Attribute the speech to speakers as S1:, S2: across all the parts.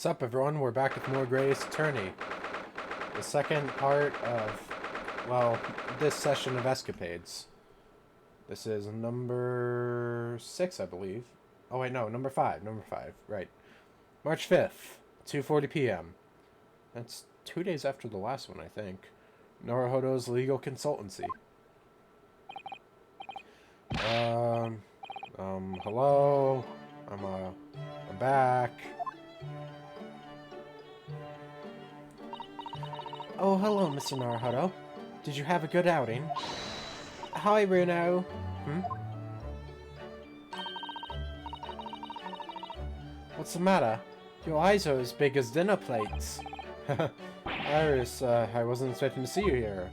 S1: Sup everyone, we're back with more Grey's Attorney. The second part of, well, this session of escapades. This is number 6, I believe. Oh wait, no, number 5, right. March 5th, 2:40 p.m. That's 2 days after the last one, I think. Naruhodo's legal consultancy. Hello? I'm back. Oh, hello, Mr. Naruhodo. Did you have a good outing? Hi, Bruno. What's the matter? Your eyes are as big as dinner plates. Iris, I wasn't expecting to see you here.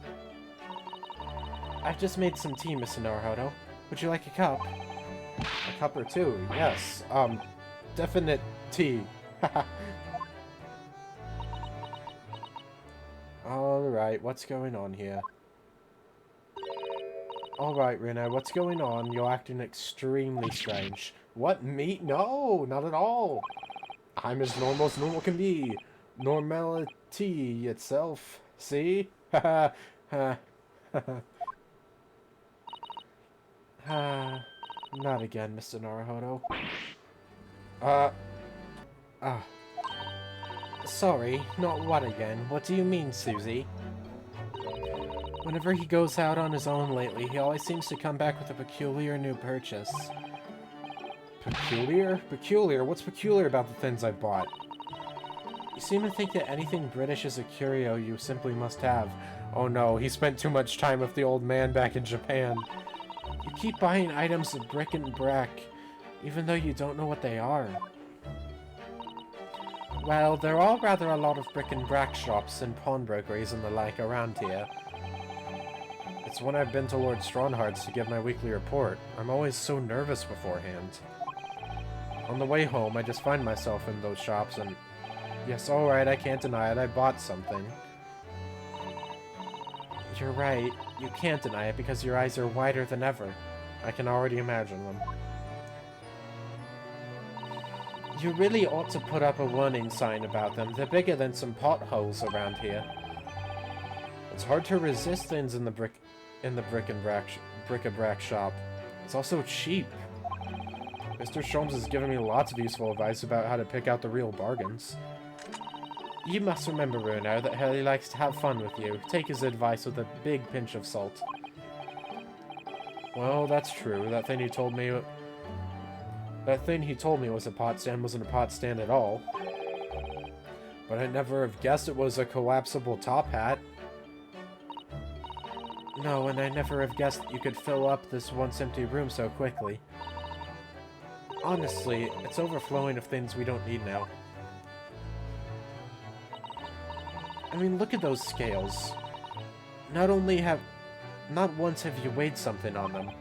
S1: I've just made some tea, Mr. Naruhodo. Would you like a cup? A cup or two, yes. Definite tea. Alright, what's going on here? Alright, Reno, what's going on? You're acting extremely strange. What, me? No, not at all. I'm as normal can be. Normality itself. See? Haha. Not again, Mr. Naruhodo. Sorry, not what again? What do you mean, Susie? Whenever he goes out on his own lately, he always seems to come back with a peculiar new purchase. Peculiar? Peculiar? What's peculiar about the things I bought? You seem to think that anything British is a curio you simply must have. Oh no, he spent too much time with the old man back in Japan. You keep buying items of bric and brac, even though you don't know what they are. Well, there are rather a lot of bric and brac shops and pawnbrokeries and the like around here. It's when I've been to Lord Strongheart's to give my weekly report. I'm always so nervous beforehand. On the way home, I just find myself in those shops and... Yes, alright, I can't deny it, I bought something. You're right, you can't deny it because your eyes are wider than ever. I can already imagine them. You really ought to put up a warning sign about them. They're bigger than some potholes around here. It's hard to resist things in the bric-a-brac shop. It's also cheap. Mr. Sholmes has given me lots of useful advice about how to pick out the real bargains. You must remember, Bruno, that Hurley likes to have fun with you. Take his advice with a big pinch of salt. Well, that's true. That thing he told me was a pot stand wasn't a pot stand at all. But I'd never have guessed it was a collapsible top hat. No, and I never have guessed that you could fill up this once empty room so quickly. Honestly, it's overflowing of things we don't need now. I mean, look at those scales. Not once have you weighed something on them.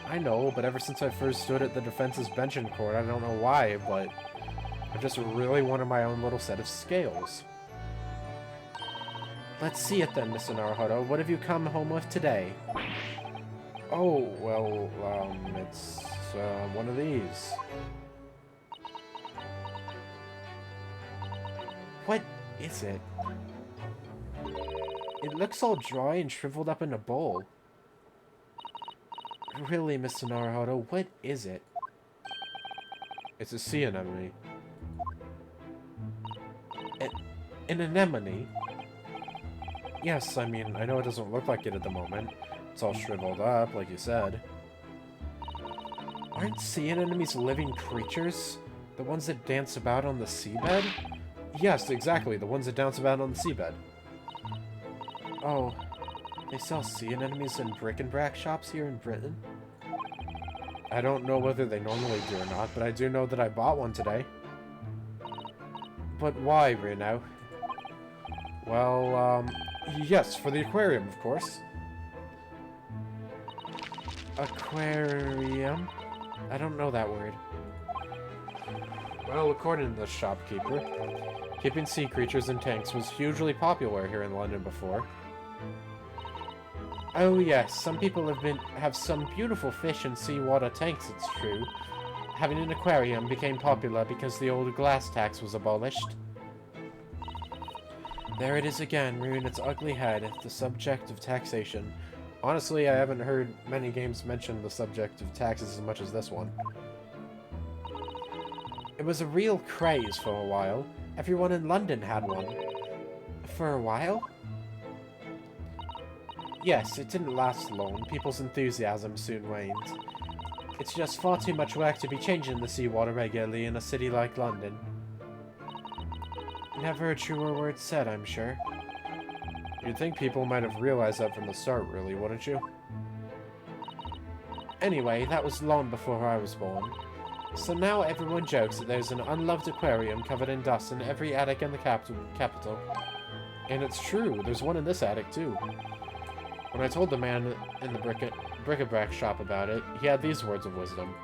S1: I know, but ever since I first stood at the defense's bench in court, I don't know why, but I just really wanted my own little set of scales. Let's see it then, Mr. Naruhodo. What have you come home with today? Oh, well, it's, one of these. What is it? It looks all dry and shriveled up in a bowl. Really, Mr. Naruhodo, what is it? It's a sea anemone. An anemone? Yes, I mean, I know it doesn't look like it at the moment. It's all shriveled up, like you said. Aren't sea anemones living creatures? The ones that dance about on the seabed? Yes, exactly, the ones that dance about on the seabed. Oh, they sell sea anemones in bric and brac shops here in Britain? I don't know whether they normally do or not, but I do know that I bought one today. But why, Reno? Well, yes, for the aquarium, of course. Aquarium? I don't know that word. Well, according to the shopkeeper, keeping sea creatures in tanks was hugely popular here in London before. Oh yes, some people have some beautiful fish in seawater tanks, it's true. having an aquarium became popular because the old glass tax was abolished. There it is again, rearing its ugly head, the subject of taxation. Honestly, I haven't heard many games mention the subject of taxes as much as this one. It was a real craze for a while. Everyone in London had one. For a while? Yes, it didn't last long. People's enthusiasm soon waned. It's just far too much work to be changing the seawater regularly in a city like London. Never a truer word said, I'm sure. You'd think people might have realized that from the start, really, wouldn't you? Anyway, that was long before I was born. So now everyone jokes that there's an unloved aquarium covered in dust in every attic in the capital. And it's true, there's one in this attic, too. When I told the man in the bric-a-brac shop about it, he had these words of wisdom.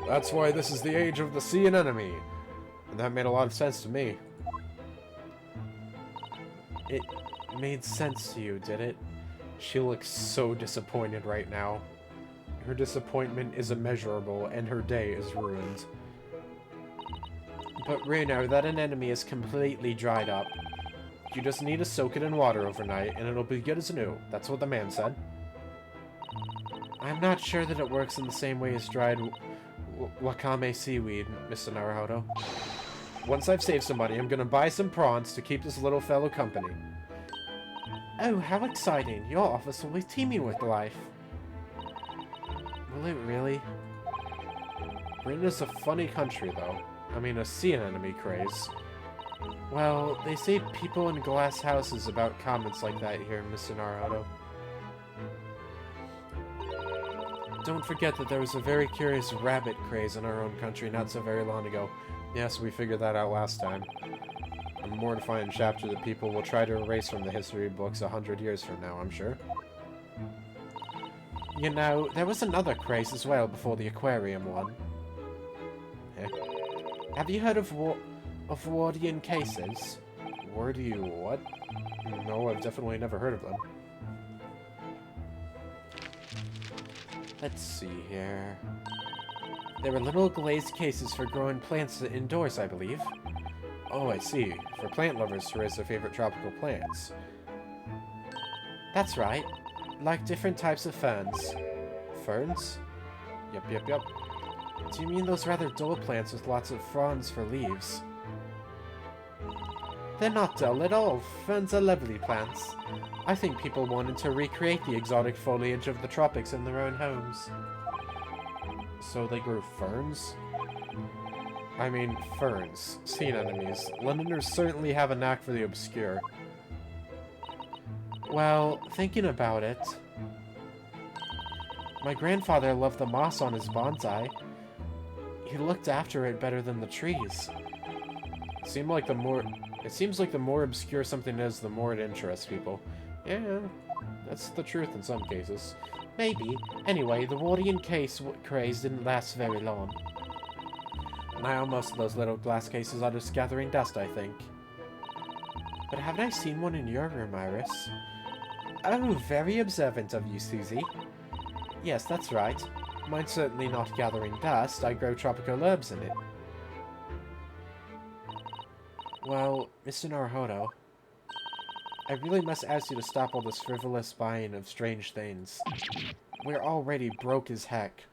S1: That's why this is the age of the sea anemone. And that made a lot of sense to me. It made sense to you, did it? She looks so disappointed right now. Her disappointment is immeasurable, and her day is ruined. But Reno, that anemone is completely dried up. You just need to soak it in water overnight, and it'll be good as new. That's what the man said. I'm not sure that it works in the same way as dried wakame seaweed, Mr. Naruhodo. Once I've saved some money, I'm gonna buy some prawns to keep this little fellow company. Oh, how exciting! Your office will be teeming with life. Will it really? Britain is a funny country, though. I mean, a sea anemone craze. Well, they say people in glass houses about comments like that here, Mr. Naruhodo. Don't forget that there was a very curious rabbit craze in our own country not so very long ago. Yes, we figured that out last time. A mortifying chapter that people will try to erase from the history books 100 years from now, I'm sure. You know, there was another craze as well before the aquarium one. Eh? Have you heard of Wardian cases? Wardian what? No, I've definitely never heard of them. Let's see here. There were little glazed cases for growing plants indoors, I believe. Oh, I see. For plant lovers to raise their favorite tropical plants. That's right. Like different types of ferns. Ferns? Yep. Do you mean those rather dull plants with lots of fronds for leaves? They're not dull at all. Ferns are lovely plants. I think people wanted to recreate the exotic foliage of the tropics in their own homes. So they grew ferns? I mean, ferns. Sea anemones. Londoners certainly have a knack for the obscure. Well, thinking about it... My grandfather loved the moss on his bonsai. He looked after it better than the trees. It seems like the more obscure something is, the more it interests people. Yeah, that's the truth in some cases. Maybe. Anyway, the Wardian craze didn't last very long. Now most of those little glass cases are just gathering dust, I think. But haven't I seen one in your room, Iris? Oh, very observant of you, Susie. Yes, that's right. Mine's certainly not gathering dust. I grow tropical herbs in it. Well, Mr. Naruhodo, I really must ask you to stop all this frivolous buying of strange things. We're already broke as heck.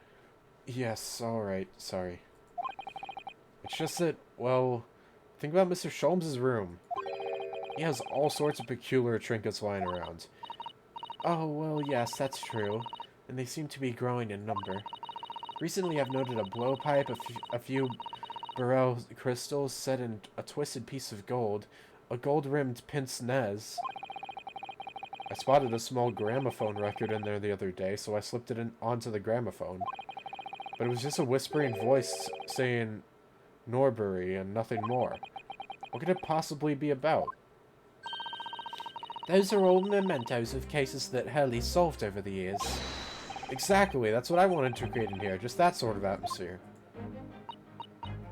S1: Yes, alright, sorry. It's just that, well, think about Mr. Sholmes' room. He has all sorts of peculiar trinkets lying around. Oh, well, yes, that's true. And they seem to be growing in number. Recently I've noted a blowpipe, a few beryl crystals set in a twisted piece of gold, a gold-rimmed pince-nez. I spotted a small gramophone record in there the other day, so I slipped it onto the gramophone. But it was just a whispering voice saying Norbury and nothing more. What could it possibly be about? Those are all mementos of cases that Hurley solved over the years. Exactly, that's what I wanted to create in here, just that sort of atmosphere.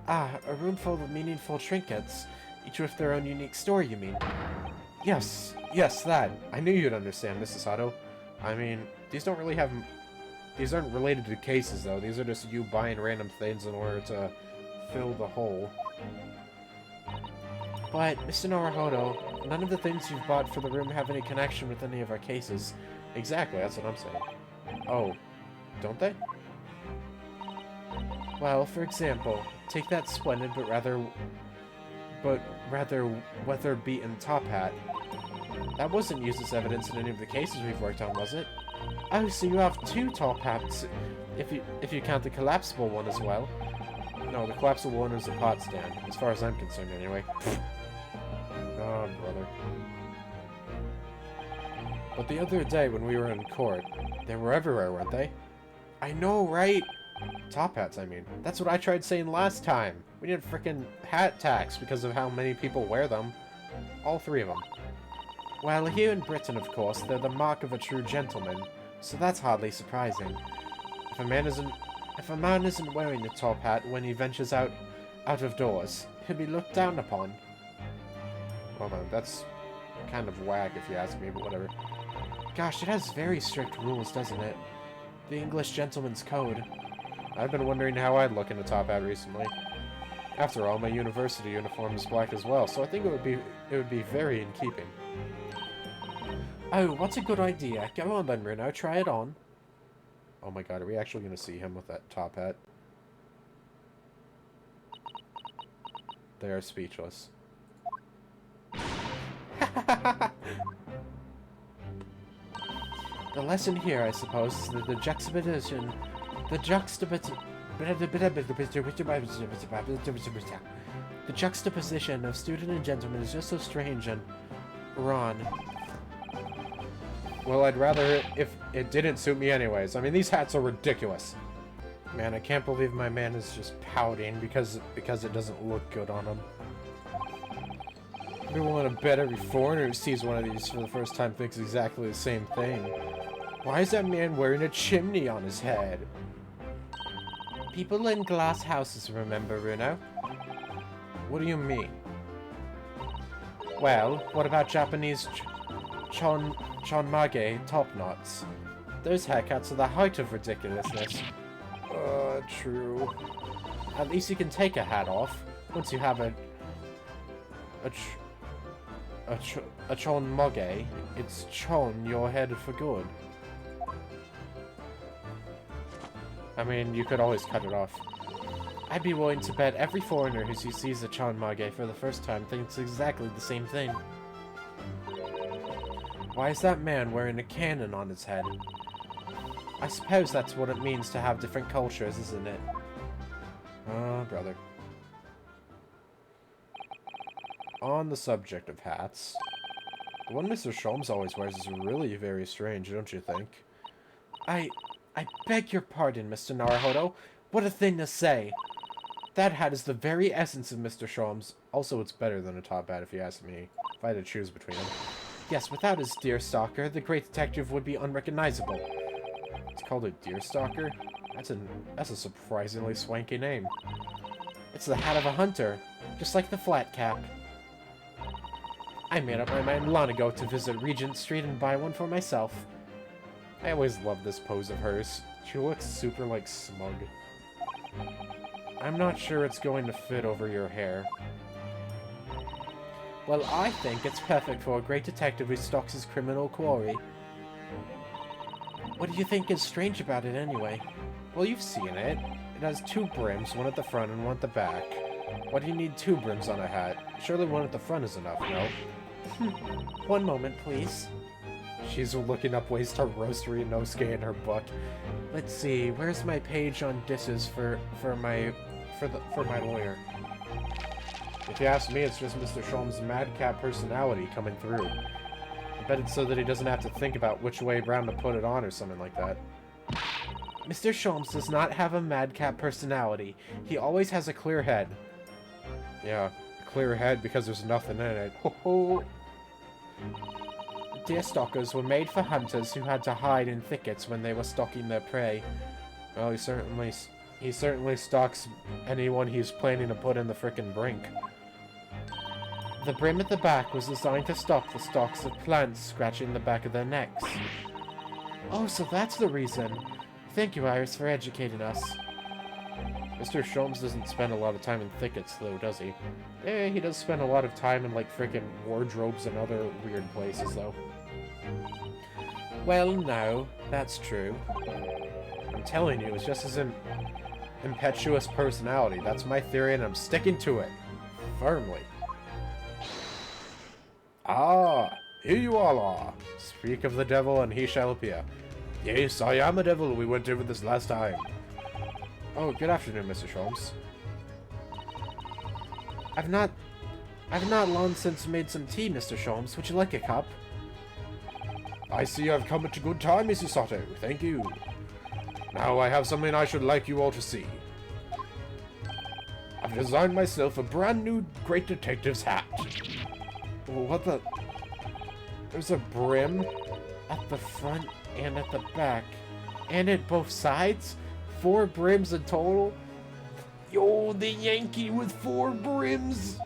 S1: Ah, a room full of meaningful trinkets, each with their own unique story, you mean? Yes, that. I knew you'd understand, Mrs. Hutto. I mean, these don't really have These aren't related to cases, though. These are just you buying random things in order to fill the hole. But, Mr. Naruhodo, none of the things you've bought for the room have any connection with any of our cases. Exactly, that's what I'm saying. Oh, don't they? Well, for example, take that splendid but rather weather-beaten top hat. That wasn't used as evidence in any of the cases we've worked on, was it? Oh, so you have two top hats, if you count the collapsible one as well. No, the collapsible one is a pot stand, as far as I'm concerned, anyway. Oh, brother. But the other day when we were in court, they were everywhere, weren't they? I know, right? Top hats, I mean. That's what I tried saying last time. We need a frickin' hat tax because of how many people wear them. All three of them. Well, here in Britain, of course, they're the mark of a true gentleman, so that's hardly surprising. If a man isn't wearing a top hat when he ventures out of doors, he'll be looked down upon. Well, no, that's kind of whack if you ask me, but whatever. Gosh, it has very strict rules, doesn't it? The English Gentleman's Code. I've been wondering how I'd look in a top hat recently. After all, my university uniform is black as well, so I think it would be very in keeping. Oh, what's a good idea? Go on then, Bruno, try it on. Oh my god, are we actually going to see him with that top hat? They are speechless. The lesson here, I suppose, is that the juxtaposition of student and gentleman is just so strange and wrong. Well, I'd rather if it didn't suit me anyways. I mean, these hats are ridiculous. Man, I can't believe my man is just pouting because it doesn't look good on him. Everyone, I bet every foreigner who sees one of these for the first time thinks exactly the same thing. Why is that man wearing a chimney on his head? People in glass houses, remember, Bruno? What do you mean? Well, what about Japanese chonmage top knots? Those haircuts are the height of ridiculousness. True. At least you can take a hat off once you have a chonmage. It's chon your head for good. I mean, you could always cut it off. I'd be willing to bet every foreigner who sees a chonmage for the first time thinks exactly the same thing. Why is that man wearing a cannon on his head? I suppose that's what it means to have different cultures, isn't it? Oh, brother. On the subject of hats, the one Mr. Sholmes always wears is really very strange, don't you think? I beg your pardon, Mr. Naruhodo. What a thing to say! That hat is the very essence of Mr. Sholmes. Also, it's better than a top hat, if you ask me. If I had to choose between them. Yes, without his deerstalker, the great detective would be unrecognizable. It's called a deerstalker? That's a surprisingly swanky name. It's the hat of a hunter, just like the flat cap. I made up my mind long ago to visit Regent Street and buy one for myself. I always loved this pose of hers. She looks super, like, smug. I'm not sure it's going to fit over your hair. Well, I think it's perfect for a great detective who stalks his criminal quarry. What do you think is strange about it, anyway? Well, you've seen it. It has two brims, one at the front and one at the back. Why do you need two brims on a hat? Surely one at the front is enough, no? One moment, please. She's looking up ways to roast Ryunosuke in her book. Let's see, where's my page on disses for my lawyer? If you ask me, it's just Mr. Sholmes' madcap personality coming through. I bet it's so that he doesn't have to think about which way around to put it on or something like that. Mr. Sholmes does not have a madcap personality. He always has a clear head. Yeah, clear head because there's nothing in it. Ho ho! Deerstalkers were made for hunters who had to hide in thickets when they were stalking their prey. Well, he certainly stalks anyone he's planning to put in the frickin' brink. The brim at the back was designed to stop the stalks of plants scratching the back of their necks. Oh, so that's the reason.
S2: Thank you, Iris, for educating us.
S1: Mr. Sholmes doesn't spend a lot of time in thickets, though, does he? Eh, he does spend a lot of time in, like, frickin' wardrobes and other weird places, though. Well, no, that's true. I'm telling you, it's just his impetuous personality. That's my theory, and I'm sticking to it. Firmly. Ah, here you all are. Speak of the devil, and he shall appear. Yes, I am a devil. We went over this last time. Oh, good afternoon, Mr. Sholmes.
S2: I've not long since made some tea, Mr. Sholmes. Would you like a cup?
S1: I see I've come at a good time, Mrs. Sato. Thank you. Now I have something I should like you all to see. I've designed myself a brand new Great Detective's hat.
S2: What the? There's a brim at the front and at the back. And at both sides? 4 brims in total? Yo, the Yankee with 4 brims!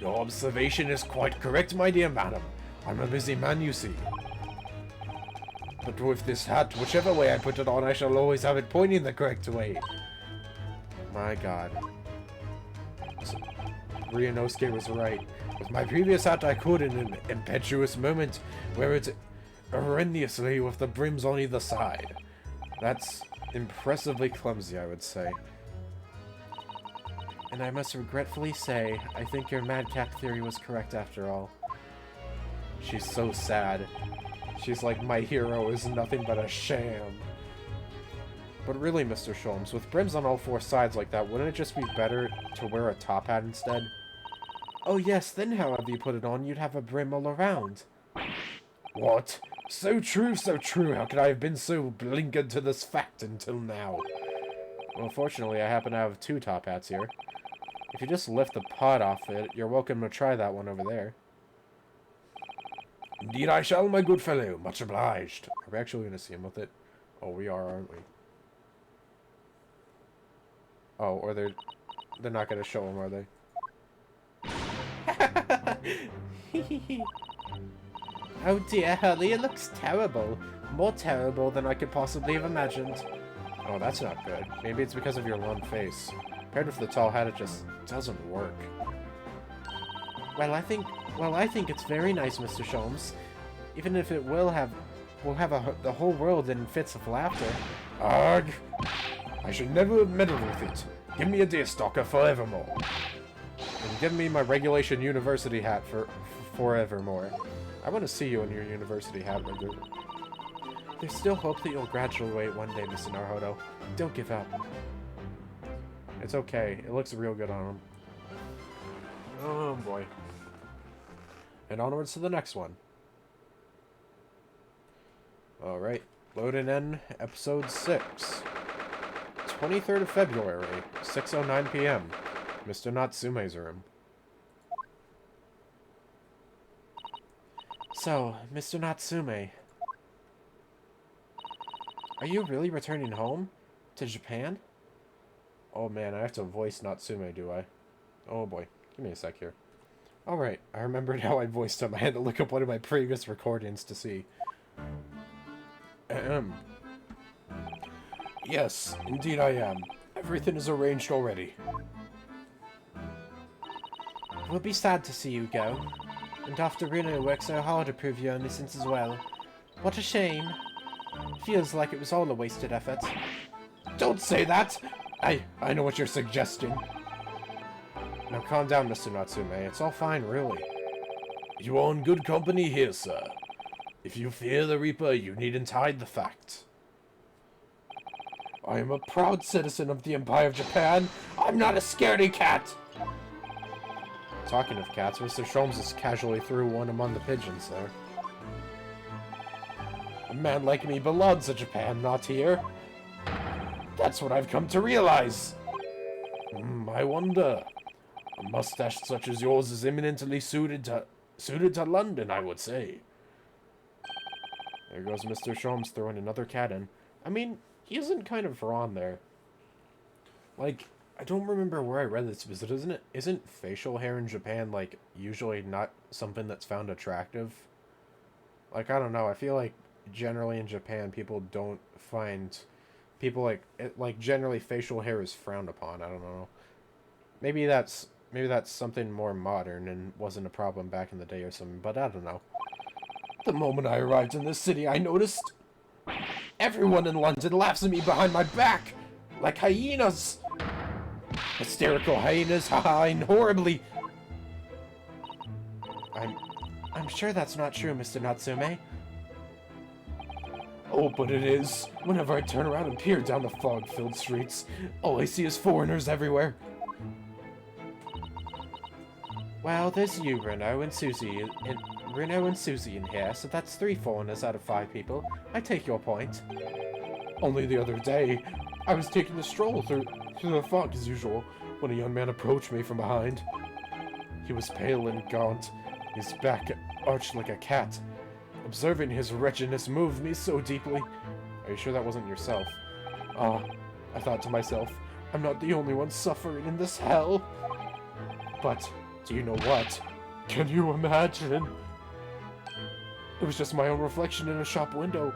S1: Your observation is quite correct, my dear madam. I'm a busy man, you see. But with this hat, whichever way I put it on, I shall always have it pointing the correct way. My god. Ryunosuke was right. With my previous hat, I could, in an impetuous moment, wear it horrendously with the brims on either side. That's impressively clumsy, I would say.
S2: And I must regretfully say, I think your madcap theory was correct after all.
S1: She's so sad. She's like, my hero is nothing but a sham. But really, Mr. Sholmes, with brims on all 4 sides like that, wouldn't it just be better to wear a top hat instead?
S2: Oh yes, then however you put it on, you'd have a brim all around.
S1: What? So true, so true. How could I have been so blinkered to this fact until now? Well, fortunately, I happen to have 2 top hats here. If you just lift the pot off it, you're welcome to try that one over there. Indeed I shall, my good fellow. Much obliged. Are we actually going to see him with it? Oh, we are, aren't we? Oh, or they're not going to show him, are they?
S2: Oh dear, Hurley, it looks terrible. More terrible than I could possibly have imagined.
S1: Oh, that's not good. Maybe it's because of your long face. Paired with the tall hat, it just doesn't work.
S2: Well, I think it's very nice, Mr. Sholmes. Even if it will have the whole world in fits of laughter.
S1: Arg! I should never have meddled with it. Give me a deerstalker forevermore. And give me my regulation university hat for forevermore. I want to see you in your university hat, Roger.
S2: There's still hope that you'll graduate one day, Mr. Naruto. Don't give up.
S1: It's okay. It looks real good on him. Oh, boy. And onwards to the next one. Alright. Loading in episode 6. 23rd of February, 6:09 p.m. Mr. Natsume's room.
S2: So, Mr. Natsume, are you really returning home? To Japan?
S1: Oh man, I have to voice Natsume, do I? Oh boy. Give me a sec here. Alright, I remembered how I voiced him. I had to look up one of my previous recordings to see. Yes, indeed I am. Everything is arranged already.
S2: We'll be sad to see you go. And after Reno worked so hard to prove your innocence as well. What a shame. Feels like it was all a wasted effort.
S1: Don't say that! I know what you're suggesting. Now calm down, Mr. Natsume. It's all fine, really. You are in good company here, sir. If you fear the Reaper, you needn't hide the fact. I am a proud citizen of the Empire of Japan. I'm not a scaredy cat! Talking of cats, Mr. Sholmes just casually threw one among the pigeons there. A man like me belongs to Japan, not here. That's what I've come to realize. I wonder. A mustache such as yours is eminently suited to London, I would say. There goes Mr. Sholmes throwing another cat in. I mean, he isn't kind of wrong there. Like, I don't remember where I read this, but isn't facial hair in Japan, like, usually not something that's found attractive? Like, I don't know, I feel like generally in Japan, people don't find people like generally facial hair is frowned upon. I don't know. Maybe that's something more modern and wasn't a problem back in the day or something, but I don't know. The moment I arrived in this city, I noticed everyone in London laughs at me behind my back like hyenas. Hysterical hyenas, haha, and horribly. I'm sure that's not true, Mr. Natsume. Oh, but it is. Whenever I turn around and peer down the fog-filled streets, all I see is foreigners everywhere. Well, there's you, Bruno and Susie in here, so that's 3 foreigners out of 5 people. I take your point. Only the other day, I was taking a stroll through the fog as usual, when a young man approached me from behind. He was pale and gaunt, his back arched like a cat. Observing his wretchedness moved me so deeply. Are you sure that wasn't yourself? I thought to myself, I'm not the only one suffering in this hell. But, do you know what? Can you imagine? It was just my own reflection in a shop window.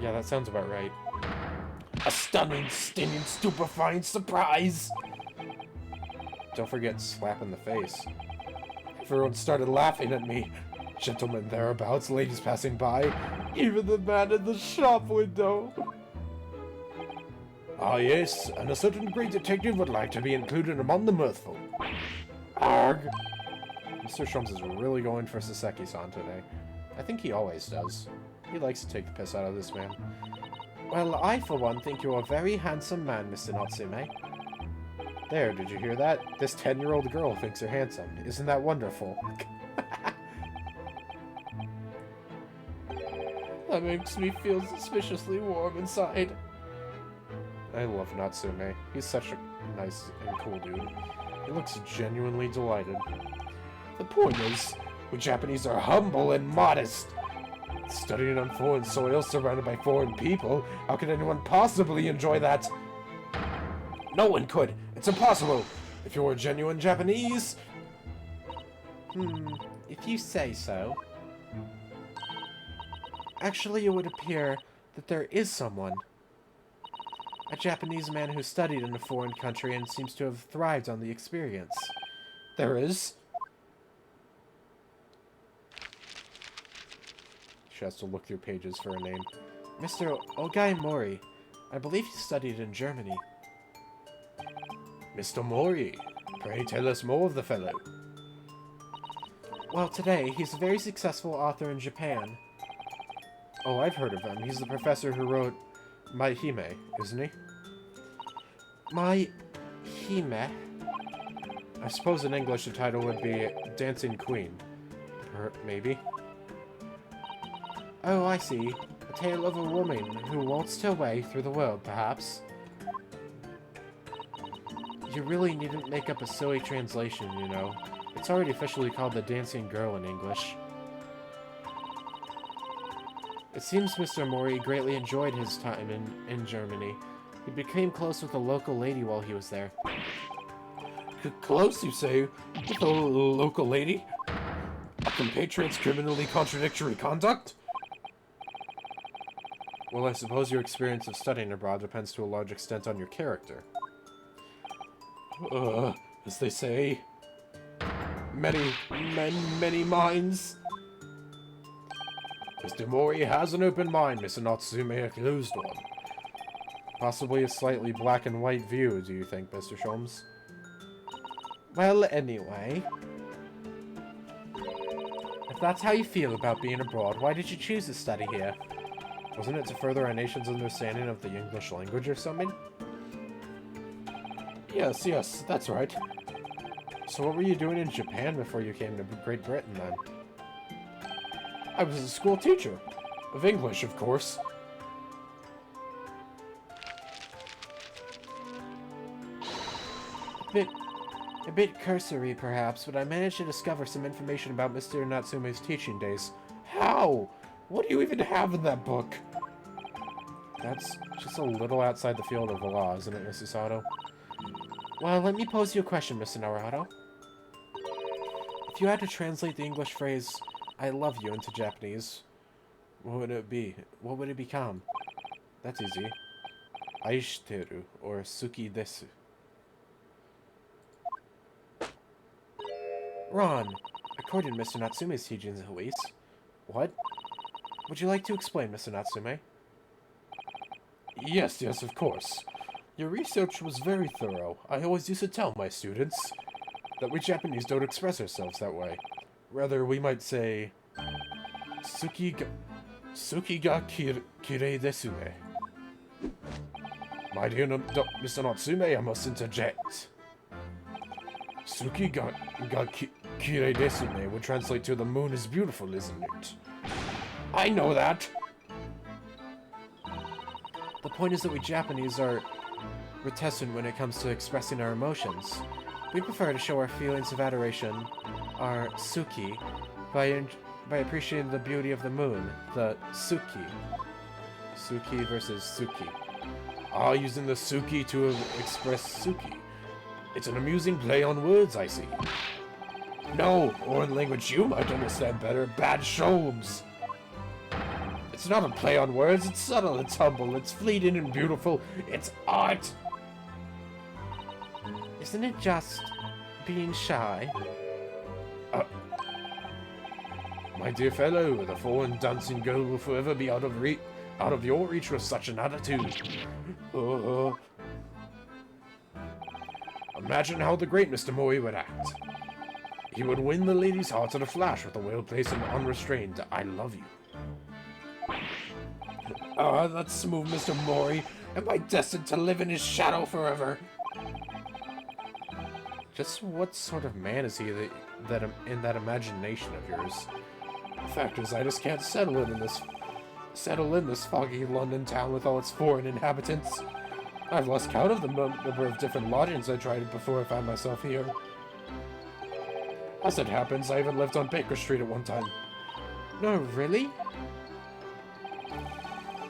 S1: Yeah, that sounds about right. A stunning, stinging, stupefying surprise! Don't forget slap in the face. Everyone started laughing at me. Gentlemen thereabouts, ladies passing by, even the man in the shop window. Ah yes, and a certain great detective would like to be included among the mirthful. Arg! Mr. Shrums is really going for Saseki-san today. I think he always does. He likes to take the piss out of this man. Well, I for one think you're a very handsome man, Mr. Natsume. There, did you hear that? This 10-year-old girl thinks you're handsome. Isn't that wonderful? That makes me feel suspiciously warm inside. I love Natsume. He's such a nice and cool dude. He looks genuinely delighted. The point is, we Japanese are humble and modest. Studying on foreign soil, surrounded by foreign people, how could anyone possibly enjoy that? No one could. It's impossible. If you were genuine Japanese... if you say so. Actually, it would appear that there is someone. A Japanese man who studied in a foreign country and seems to have thrived on the experience. There is? She has to look through pages for a name. Mr. Ogai Mori. I believe he studied in Germany. Mr. Mori, pray tell us more of the fellow. Well, today, he's a very successful author in Japan. Oh, I've heard of him. He's the professor who wrote My Hime, isn't he? My Hime? I suppose in English the title would be Dancing Queen. Maybe. Oh, I see. A tale of a woman who waltzed her way through the world, perhaps. You really needn't make up a silly translation, you know. It's already officially called The Dancing Girl in English. It seems Mr. Mori greatly enjoyed his time in Germany. He became close with a local lady while he was there. Close, you say? With a local lady? A compatriot's criminally contradictory conduct? Well, I suppose your experience of studying abroad depends to a large extent on your character. As they say, many minds. Mr. Mori has an open mind, Mr. Natsume a closed one. Possibly a slightly black and white view, do you think, Mr. Sholmes? Well, anyway. If that's how you feel about being abroad, why did you choose to study here? Wasn't it to further our nation's understanding of the English language or something? Yes, that's right. So what were you doing in Japan before you came to Great Britain, then? I was a school teacher. Of English, of course. A bit cursory, perhaps, but I managed to discover some information about Mr. Natsume's teaching days. How? What do you even have in that book? That's just a little outside the field of the law, isn't it, Mrs. Sato? Well, let me pose you a question, Mr. Naruto. If you had to translate the English phrase, I love you, into Japanese, What would it be? What would it become? That's easy. Aishiteru, or Suki desu. Ron, according to Mr. Natsume's teachings at least. What? Would you like to explain, Mr. Natsume? Yes, of course. Your research was very thorough. I always used to tell my students that we Japanese don't express ourselves that way. Rather, we might say, Suki ga kirei desu ne. My dear Mr. Natsume, I must interject. Suki ga kirei desu ne would translate to the moon is beautiful, isn't it? I know that! The point is that we Japanese are reticent when it comes to expressing our emotions. We prefer to show our feelings of adoration, our suki, by appreciating the beauty of the moon, the suki. Suki versus suki. Using the suki to express suki. It's an amusing play on words, I see. No, or in language you might understand better, bad Sholmes. It's not a play on words, it's subtle, it's humble, it's fleeting and beautiful, it's art! Isn't it just being shy? My dear fellow, the foreign dancing girl will forever be out of your reach with such an attitude. Imagine how the great Mr. Mori would act. He would win the lady's heart at a flash with a well-placed and unrestrained I love you. That smooth Mr. Mori. Am I destined to live in his shadow forever? Just what sort of man is he in that imagination of yours? The fact is, I just can't settle in this foggy London town with all its foreign inhabitants. I've lost count of the number of different lodgings I tried before I found myself here. As it happens, I even lived on Baker Street at one time. No, really?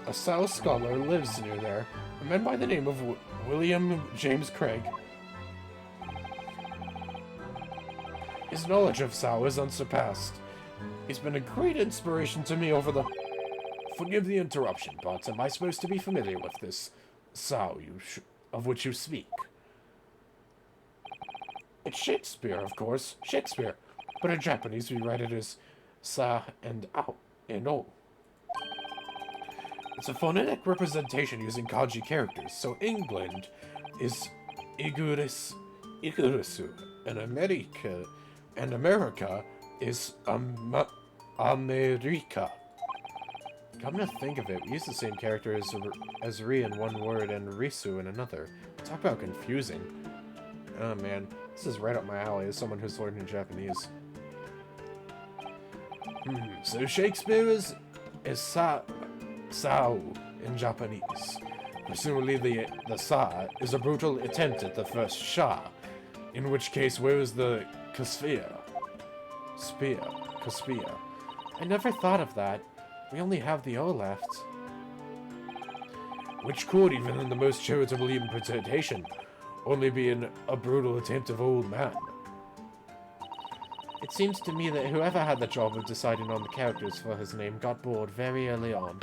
S1: A South scholar lives near there, a man by the name of William James Craig. His knowledge of Sao is unsurpassed. He's been a great inspiration to me over the... Forgive the interruption, but am I supposed to be familiar with this Sao of which you speak? It's Shakespeare, of course. Shakespeare. But in Japanese we write it as Sa and Ao and O. It's a phonetic representation using kanji characters, so England is Igurisu, and America is America. Come to think of it, we use the same character as Ri in one word and Risu in another. Talk about confusing. Oh man, this is right up my alley as someone who's learning Japanese. So Shakespeare is Sao in Japanese. Presumably the Sa is a brutal attempt at the first Sha. In which case, where is the Kaspia? Kaspia. I never thought of that. We only have the O left. Which could, even in the most charitable interpretation, only be a brutal attempt of old man. It seems to me that whoever had the job of deciding on the characters for his name got bored very early on.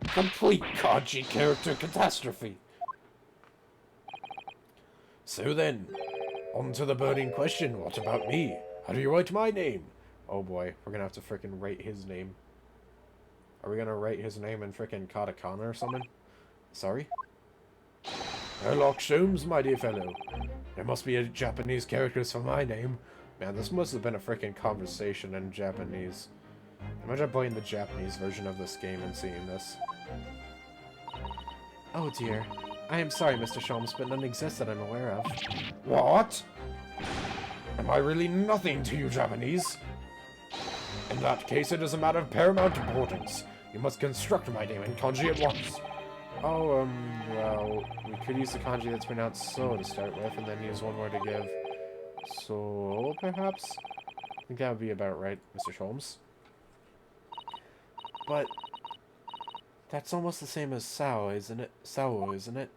S1: Complete kanji character catastrophe! So then, on to the burning question, what about me? How do you write my name? Oh boy, we're gonna have to frickin' write his name. Are we gonna write his name in frickin' katakana or something? Sorry? Sherlock Holmes, my dear fellow. There must be Japanese characters for my name. Man, this must have been a frickin' conversation in Japanese. Imagine playing the Japanese version of this game and seeing this. Oh dear. I am sorry, Mr. Sholmes, but none exists that I'm aware of. What? Am I really nothing to you, Japanese? In that case, it is a matter of paramount importance. You must construct my name in kanji at once. Oh, well, we could use the kanji that's pronounced so to start with, and then use one more to give so, perhaps? I think that would be about right, Mr. Sholmes. But that's almost the same as Sao, isn't it? Sao, isn't it?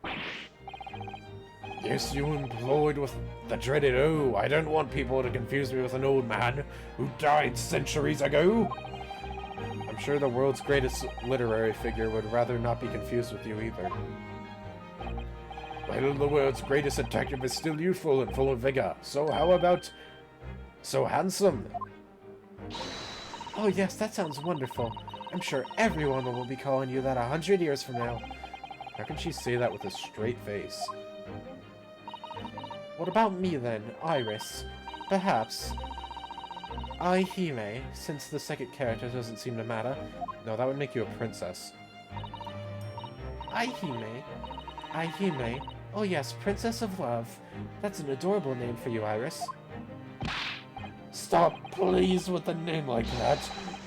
S1: Yes, you employed with the dreaded O. I don't want people to confuse me with an old man who died centuries ago. I'm sure the world's greatest literary figure would rather not be confused with you either. Well, the world's greatest detective is still youthful and full of vigor. So how about... so handsome?
S2: Oh yes, that sounds wonderful. I'm sure everyone will be calling you that 100 years from now.
S1: How can she say that with a straight face?
S2: What about me then, Iris? Perhaps Aihime, since the second character doesn't seem to matter.
S1: No, that would make you a princess.
S2: Aihime? Aihime? Oh yes, Princess of Love. That's an adorable name for you, Iris.
S1: Stop, please, with a name like that.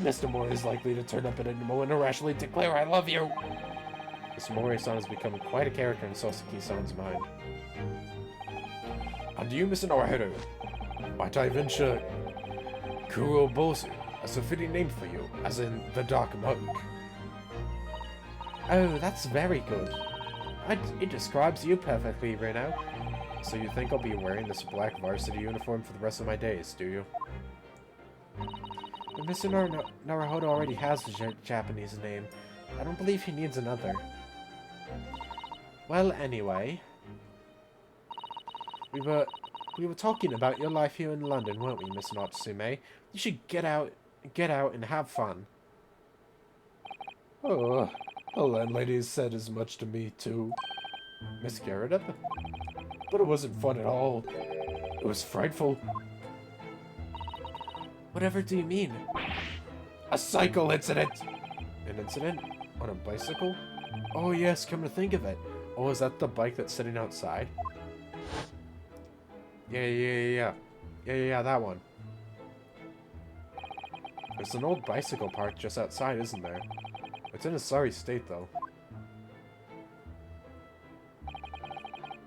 S1: Mr. Mori is likely to turn up at any moment and irrationally declare I love you. This Mori-san has become quite a character in Soseki-san's mind. And you, Mr. Naruhiro, might I venture Kurobosu as a fitting name for you, as in the Dark Monk?
S2: Oh, that's very good. It describes you perfectly, Reno.
S1: So you think I'll be wearing this black varsity uniform for the rest of my days, do you?
S2: But Mr. Naruhodo already has a Japanese name. I don't believe he needs another. Well, anyway, we were talking about your life here in London, weren't we, Miss Natsume? You should get out and have fun.
S1: Oh, the landlady said as much to me too, Miss Garrett. But it wasn't fun at all. It was frightful.
S2: Whatever do you mean?
S1: A cycle incident! An incident? On a bicycle? Oh yes, come to think of it. Oh, is that the bike that's sitting outside? Yeah, that one. There's an old bicycle parked just outside, isn't there? It's in a sorry state, though.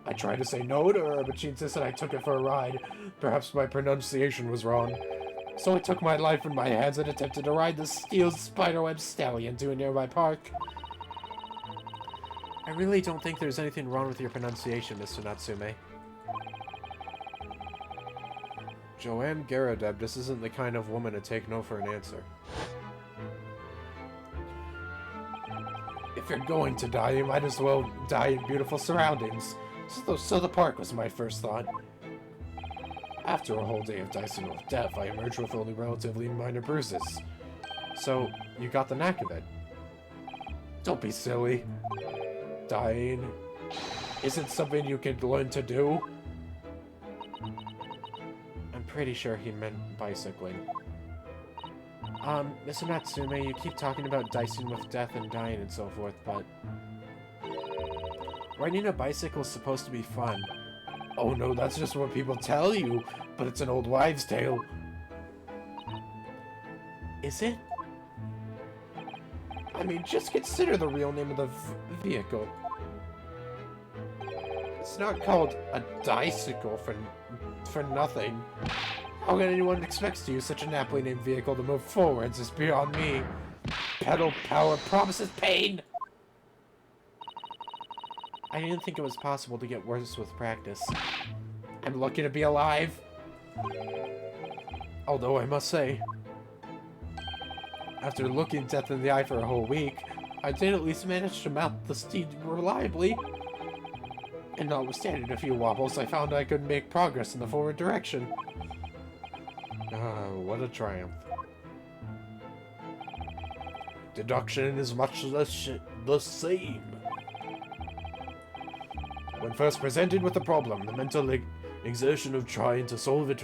S1: I tried to say no to her, but she insisted I took it for a ride. Perhaps my pronunciation was wrong. So I took my life in my hands and attempted to ride the steel spiderweb stallion to a nearby park.
S2: I really don't think there's anything wrong with your pronunciation, Mr. Natsume.
S1: Joanne Garadeb, this isn't the kind of woman to take no for an answer. If you're going to die, you might as well die in beautiful surroundings. So the park was my first thought. After a whole day of dicing with death, I emerged with only relatively minor bruises. So, you got the knack of it. Don't be silly. Dying isn't something you can learn to do.
S2: I'm pretty sure he meant bicycling. Mr. Natsume, you keep talking about dicing with death and dying and so forth, but riding a bicycle is supposed to be fun.
S1: Oh no, that's just what people tell you, but it's an old wives' tale.
S2: Is it?
S1: I mean, just consider the real name of the vehicle. It's not called a dicycle for nothing. How can anyone expect to use such an aptly named vehicle to move forwards is beyond me. Pedal power promises pain!
S2: I didn't think it was possible to get worse with practice.
S1: I'm lucky to be alive. Although I must say, after looking death in the eye for a whole week, I did at least manage to mount the steed reliably. And notwithstanding a few wobbles, I found I could make progress in the forward direction. Ah, what a triumph. Deduction is much the same. When first presented with a problem, the mental exertion of trying to solve it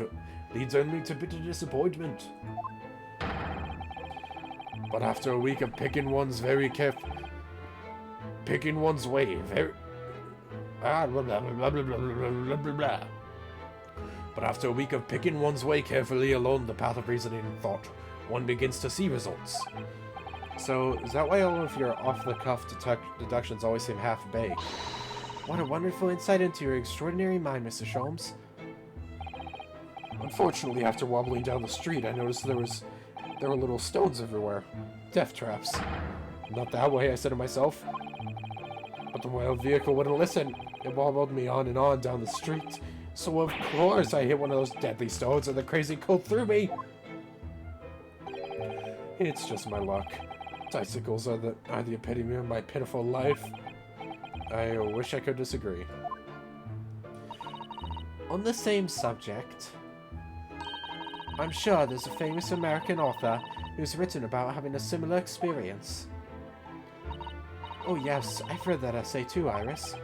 S1: leads only to bitter disappointment. But after a week of picking one's way carefully along the path of reasoning and thought, one begins to see results. So, is that why all of your off-the-cuff deductions always seem half-baked?
S2: What a wonderful insight into your extraordinary mind, Mr. Sholmes.
S1: Unfortunately, after wobbling down the street, I noticed there were little stones everywhere. Death traps. Not that way, I said to myself. But the wild vehicle wouldn't listen. It wobbled me on and on down the street. So of course I hit one of those deadly stones and the crazy cold threw me. It's just my luck. Bicycles are the epitome of my pitiful life. I wish I could disagree.
S2: On the same subject, I'm sure there's a famous American author who's written about having a similar experience. Oh yes, I've read that essay too, Iris.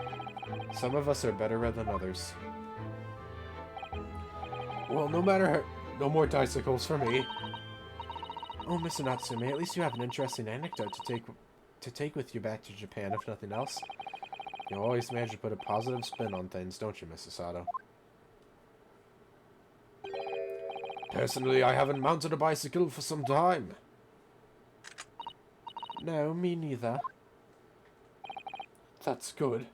S1: Some of us are better read than others. Well, no more bicycles for me.
S2: Oh, Mr. Natsume, at least you have an interesting anecdote to take with you back to Japan, if nothing else.
S1: You always manage to put a positive spin on things, don't you, Mrs. Sato? Personally, I haven't mounted a bicycle for some time.
S2: No, me neither.
S1: That's good.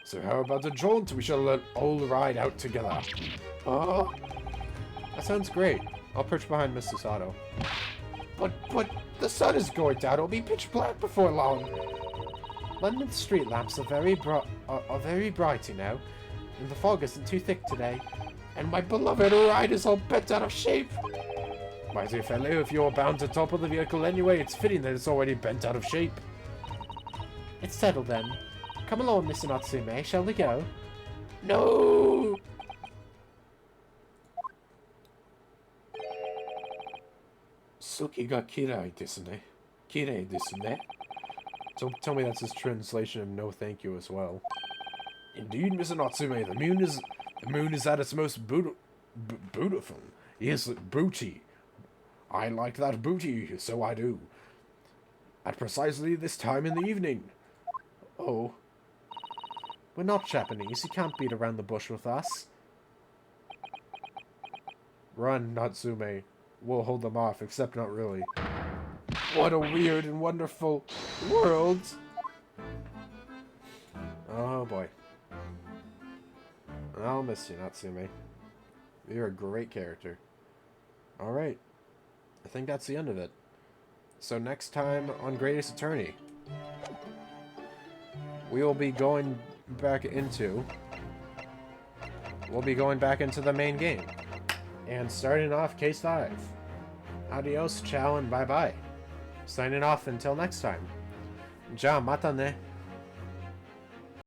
S1: So how about a jaunt? We shall all ride out together. Oh,
S2: that sounds great. I'll perch behind Mr. Sato.
S1: But the sun is going down. It'll be pitch black before long.
S2: London's street lamps are very bright, you know, and the fog isn't too thick today.
S1: And my beloved ride is all bent out of shape. My dear fellow, if you're bound to topple the vehicle anyway, it's fitting that it's already bent out of shape.
S2: It's settled then. Come along, Mr. Natsume, shall we go?
S1: No! Suki ga kirei desu ne. Kirei desu ne. Don't tell me that's his translation of no thank you as well. Indeed, Mr. Natsume, the moon is at its most beautiful. Yes, booty. I like that booty, so I do. At precisely this time in the evening.
S2: Oh. We're not Japanese. You can't beat around the bush with us.
S1: Run, Natsume. We'll hold them off, except not really. What a weird and wonderful world! Oh boy. I'll miss you, Natsume. You're a great character. Alright. I think that's the end of it. So next time on Greatest Attorney, we will be going back into... We'll be going back into the main game. And starting off Case 5. Adios, ciao, and bye-bye. Signing off until next time. Ja, mata ne.